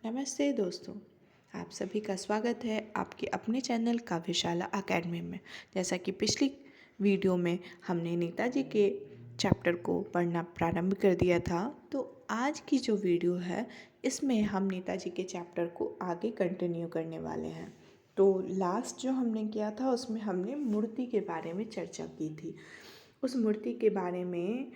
नमस्ते दोस्तों। आप सभी का स्वागत है आपके अपने चैनल काव्यशाला अकेडमी में। जैसा कि पिछली वीडियो में हमने नेताजी के चैप्टर को पढ़ना प्रारंभ कर दिया था, तो आज की जो वीडियो है इसमें हम नेताजी के चैप्टर को आगे कंटिन्यू करने वाले हैं। तो लास्ट जो हमने किया था उसमें हमने मूर्ति के बारे में चर्चा की थी। उस मूर्ति के बारे में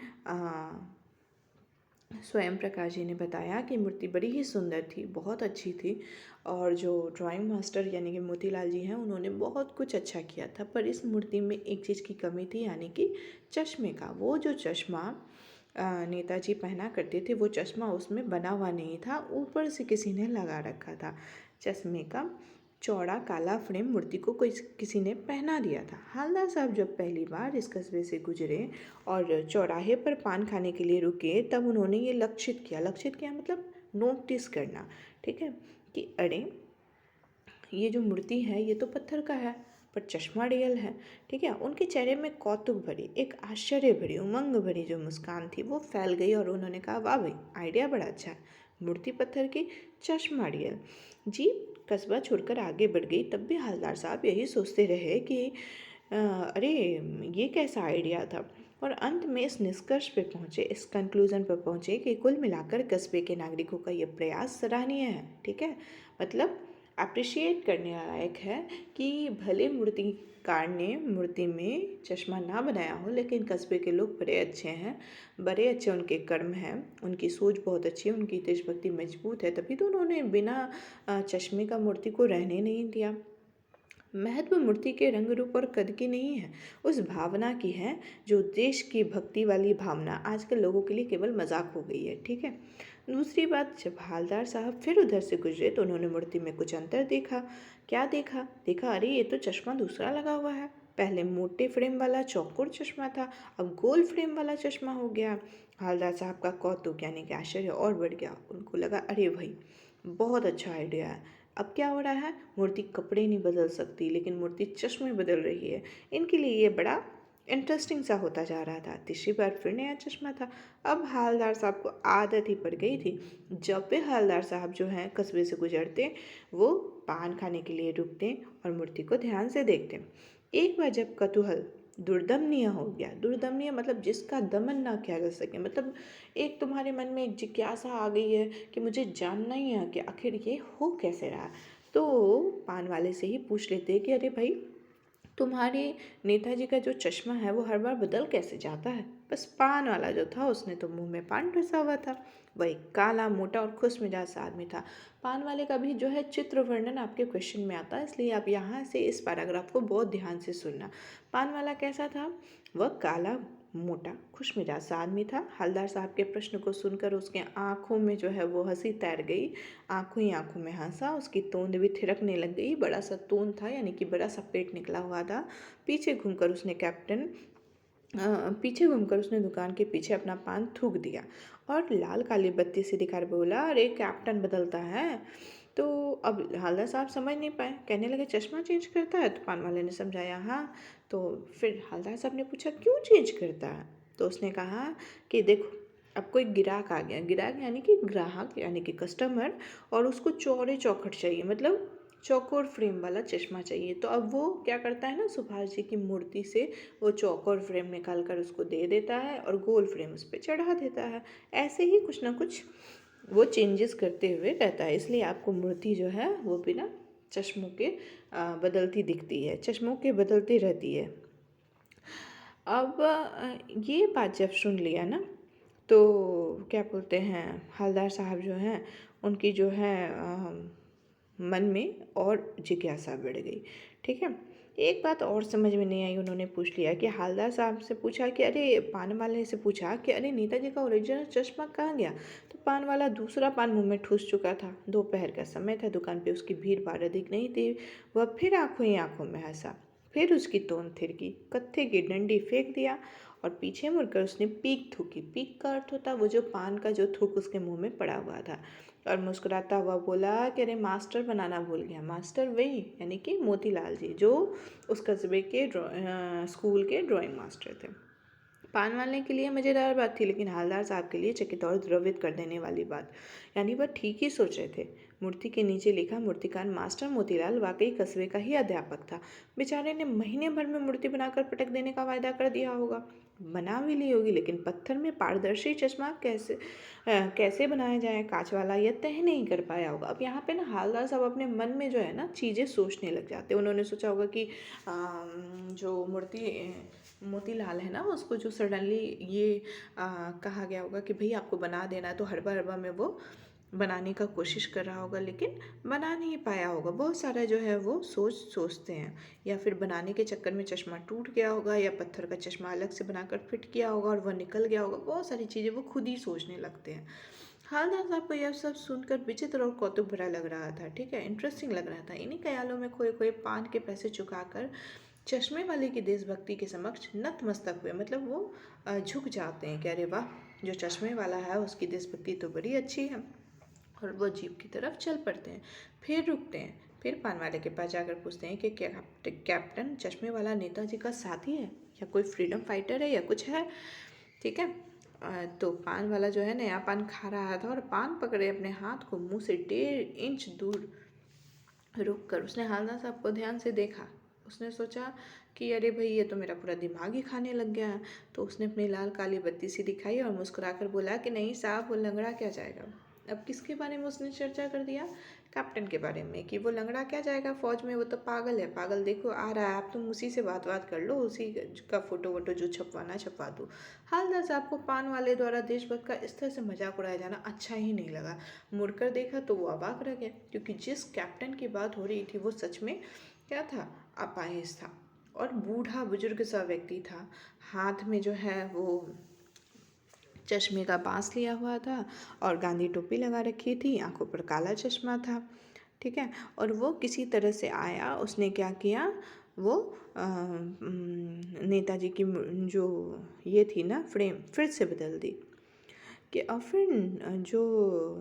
स्वयं प्रकाश जी ने बताया कि मूर्ति बड़ी ही सुंदर थी, बहुत अच्छी थी। और जो ड्राइंग मास्टर यानी कि मोतीलाल जी हैं, उन्होंने बहुत कुछ अच्छा किया था, पर इस मूर्ति में एक चीज़ की कमी थी, यानी कि चश्मे का। वो जो चश्मा नेताजी पहना करते थे, वो चश्मा उसमें बना हुआ नहीं था, ऊपर से किसी ने लगा रखा था। चश्मे का चौड़ा काला फ्रेम मूर्ति को कोई किसी ने पहना दिया था। हालदार साहब जब पहली बार इस कस्बे से गुजरे और चौराहे पर पान खाने के लिए रुके, तब उन्होंने ये लक्षित किया मतलब नोटिस करना, ठीक है, कि अरे ये जो मूर्ति है ये तो पत्थर का है, पर चश्मा रियल है, ठीक है। उनके चेहरे में कौतुक भरी, एक आश्चर्य भरी, उमंग भरी जो मुस्कान थी वो फैल गई और उन्होंने कहा, वाह भाई, आइडिया बड़ा अच्छा है। मूर्ति पत्थर की, चश्मा रियल। जी कस्बा छोड़कर आगे बढ़ गई, तब भी हवलदार साहब यही सोचते रहे कि अरे ये कैसा आइडिया था। और अंत में इस निष्कर्ष पे पहुँचे, इस कंक्लूज़न पर पहुँचे कि कुल मिलाकर कस्बे के नागरिकों का ये प्रयास सराहनीय है, ठीक है। मतलब अप्रिशिएट करने लायक है कि भले मूर्तिकार ने मूर्ति में चश्मा ना बनाया हो, लेकिन कस्बे के लोग बड़े अच्छे हैं, बड़े अच्छे उनके कर्म हैं, उनकी सोच बहुत अच्छी है, उनकी देशभक्ति मजबूत है, तभी तो उन्होंने बिना चश्मे का मूर्ति को रहने नहीं दिया। महत्व मूर्ति के रंग रूप और कद की नहीं है, उस भावना की है, जो देश की भक्ति वाली भावना आजकल लोगों के लिए केवल मजाक हो गई है, ठीक है। दूसरी बात, जब हवलदार साहब फिर उधर से गुजरे तो उन्होंने मूर्ति में कुछ अंतर देखा। क्या देखा? देखा, अरे ये तो चश्मा दूसरा लगा हुआ है। पहले मोटे फ्रेम वाला चौकोर चश्मा था, अब गोल फ्रेम वाला चश्मा हो गया। हवलदार साहब का कौतुक यानी कि आश्चर्य और बढ़ गया। उनको लगा, अरे भाई, बहुत अच्छा आइडिया है। अब क्या हो रहा है, मूर्ति कपड़े नहीं बदल सकती, लेकिन मूर्ति चश्मे बदल रही है। इनके लिए ये बड़ा इंटरेस्टिंग सा होता जा रहा था। तीसरी बार फिर नया चश्मा था। अब हवलदार साहब को आदत ही पड़ गई थी, जब भी हवलदार साहब जो हैं कस्बे से गुजरते, वो पान खाने के लिए रुकते और मूर्ति को ध्यान से देखते। एक बार जब कतूहल दुर्दमनीय हो गया, दुर्दमनीय मतलब जिसका दमन ना किया जा सके, मतलब एक तुम्हारे मन में एक जिज्ञासा आ गई है कि मुझे जानना ही है कि आखिर ये हो कैसे रहा। तो पान वाले से ही पूछ लेते कि अरे भाई, तुम्हारे नेताजी का जो चश्मा है वो हर बार बदल कैसे जाता है। बस पान वाला जो था उसने तो मुंह में पान डसा हुआ था। वही काला मोटा और खुश मिजाज सा आदमी था। पान वाले का भी जो है चित्र वर्णन आपके क्वेश्चन में आता है, इसलिए आप यहाँ से इस पैराग्राफ को बहुत ध्यान से सुनना। पान वाला कैसा था? वह काला मोटा खुश मिजाज सा आदमी था। हवलदार साहब के प्रश्न को सुनकर उसके आंखों में जो है वो हंसी तैर गई। आंखों ही आंखों में हंसा, उसकी तोंद भी थिरकने लग गई। बड़ा सा तोंद था, यानी कि बड़ा सा पेट निकला हुआ था। पीछे घूमकर उसने दुकान के पीछे अपना पान थूक दिया और लाल काली बत्ती से दिखाकर बोला, अरे कैप्टन बदलता है। तो अब हवलदार साहब समझ नहीं पाए, कहने लगे, चश्मा चेंज करता है? तो पान वाले ने समझाया, हाँ। तो फिर हवलदार साहब ने पूछा, क्यों चेंज करता है? तो उसने कहा कि देखो, अब कोई गिराक आ गया, गिराक यानी कि ग्राहक यानी कि कस्टमर, और उसको चौड़े चौखट चाहिए, मतलब चौकोर फ्रेम वाला चश्मा चाहिए। तो अब वो क्या करता है ना, सुभाष जी की मूर्ति से वो चौकोर फ्रेम निकाल कर उसको दे देता है और गोल फ्रेम उस पर चढ़ा देता है। ऐसे ही कुछ ना कुछ वो चेंजेस करते हुए रहता है, इसलिए आपको मूर्ति जो है वो बिना चश्मों के बदलती दिखती है, चश्मों के बदलती रहती है। अब ये बात जब सुन लिया ना, तो क्या बोलते हैं, हवलदार साहब जो हैं उनकी जो है मन में और जिज्ञासा बढ़ गई, ठीक है। एक बात और समझ में नहीं आई, उन्होंने पूछ लिया कि हवलदार साहब से पूछा कि अरे, पान वाले से पूछा कि अरे, नेताजी का ओरिजिनल चश्मा कहाँ गया? तो पान वाला दूसरा पान मुंह में ठूस चुका था। दोपहर का समय था, दुकान पे उसकी भीड़ भाड़ अधिक नहीं थी। वह फिर आंखों ही आंखों में हंसा, फिर उसकी तोंद थिरकी, कत्थे की डंडी फेंक दिया और पीछे मुड़कर उसने पीक थूकी। पीक का अर्थ होता वो जो पान का जो थूक उसके मुंह में पड़ा हुआ था, और मुस्कुराता हुआ बोला कि अरे, मास्टर बनाना भूल गया। मास्टर वही यानी कि मोतीलाल जी, जो उस कस्बे के स्कूल के ड्राइंग मास्टर थे। पान वाले के लिए मज़ेदार बात थी, लेकिन हवलदार साहब के लिए चकित और द्रवित कर देने वाली बात। यानी वह ठीक ही सोच रहे थे। मूर्ति के नीचे लिखा, मूर्तिकार मास्टर मोतीलाल वाकई कस्बे का ही अध्यापक था। बेचारे ने महीने भर में मूर्ति बनाकर पटक देने का वायदा कर दिया होगा, बना भी ली होगी, लेकिन पत्थर में पारदर्शी चश्मा कैसे बनाया जाए, कांच वाला, यह तय नहीं कर पाया होगा। अब यहाँ पे ना हालदार साहब अपने मन में जो है ना चीज़ें सोचने लग जाते हैं। उन्होंने सोचा होगा कि जो मूर्ति मोतीलाल है ना, उसको जो सडनली ये कहा गया होगा कि भाई आपको बना देना है, तो हड़बा हड़बा में वो बनाने का कोशिश कर रहा होगा, लेकिन बना नहीं पाया होगा। बहुत सारा जो है वो सोचते हैं, या फिर बनाने के चक्कर में चश्मा टूट गया होगा, या पत्थर का चश्मा अलग से बनाकर फिट किया होगा और वह निकल गया होगा। बहुत सारी चीज़ें वो खुद ही सोचने लगते हैं। हालदार साहब को यह सब सुनकर विचित्र और कौतुक भरा लग रहा था। ठीक है, इंटरेस्टिंग लग रहा था। इन्हीं ख्यालों में खोए खोए पान के पैसे चुकाकर चश्मे वाले की देशभक्ति के समक्ष नतमस्तक हुए। मतलब वो झुक जाते हैं कि अरे वाह, जो चश्मे वाला है उसकी देशभक्ति तो बड़ी अच्छी है, और वो जीप की तरफ चल पड़ते हैं। फिर रुकते हैं, फिर पान वाले के पास जाकर पूछते हैं कि क्या कैप्टन चश्मे वाला नेताजी का साथी है, या कोई फ्रीडम फाइटर है, या कुछ है। ठीक है, तो पान वाला जो है नया पान खा रहा था और पान पकड़े अपने हाथ को मुंह से 1.5 इंच दूर रुक कर उसने हालदार साहब को ध्यान से देखा। उसने सोचा कि अरे भाई, ये तो मेरा पूरा दिमाग ही खाने लग गया है। तो उसने अपनी लाल काली बत्ती सी दिखाई और मुस्कुराकर बोला कि नहीं साहब, वो लंगड़ा क्या जाएगा। अब किसके बारे में उसने चर्चा कर दिया? कैप्टन के बारे में, कि वो लंगड़ा क्या जाएगा फौज में, वो तो पागल है। पागल देखो आ रहा है, आप तुम उसी से बात कर लो, उसी का फोटो वोटो जो छपवाना छपवा दो। हालदार साहब को पान वाले द्वारा देशभक्त का इस तरह से मजाक उड़ाया जाना अच्छा ही नहीं लगा। मुड़कर देखा तो वो अवाक रह गया, क्योंकि जिस कैप्टन की बात हो रही थी वो सच में क्या था, अपाहिज था, और बूढ़ा बुजुर्ग सा व्यक्ति था। हाथ में जो है वो चश्मे का बांस लिया हुआ था और गांधी टोपी लगा रखी थी, आंखों पर काला चश्मा था। ठीक है, और वो किसी तरह से आया। उसने क्या किया, वो नेताजी की जो ये थी ना फ्रेम, फिर से बदल दी। कि और फिर जो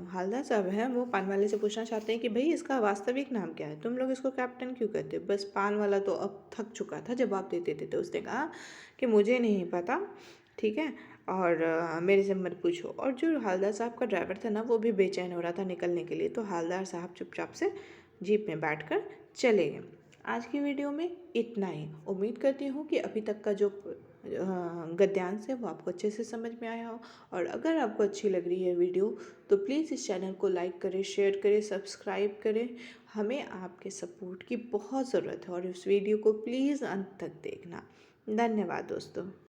हालदार साहब हैं वो पान वाले से पूछना चाहते हैं कि भाई इसका वास्तविक नाम क्या है, तुम लोग इसको कैप्टन क्यों कहते हो। बस पान वाला तो अब थक चुका था जवाब देते थे, तो उसने कहा कि मुझे नहीं पता। ठीक है, और मेरे से मत पूछो। और जो हालदार साहब का ड्राइवर था ना, वो भी बेचैन हो रहा था निकलने के लिए, तो हालदार साहब चुपचाप से जीप में बैठकर चले गए। आज की वीडियो में इतना ही। उम्मीद करती हूँ कि अभी तक का जो गद्यांश है वो आपको अच्छे से समझ में आया हो। और अगर आपको अच्छी लग रही है वीडियो, तो प्लीज़ इस चैनल को लाइक करें, शेयर करें, सब्सक्राइब करें। हमें आपके सपोर्ट की बहुत ज़रूरत है, और इस वीडियो को प्लीज़ अंत तक देखना। धन्यवाद दोस्तों।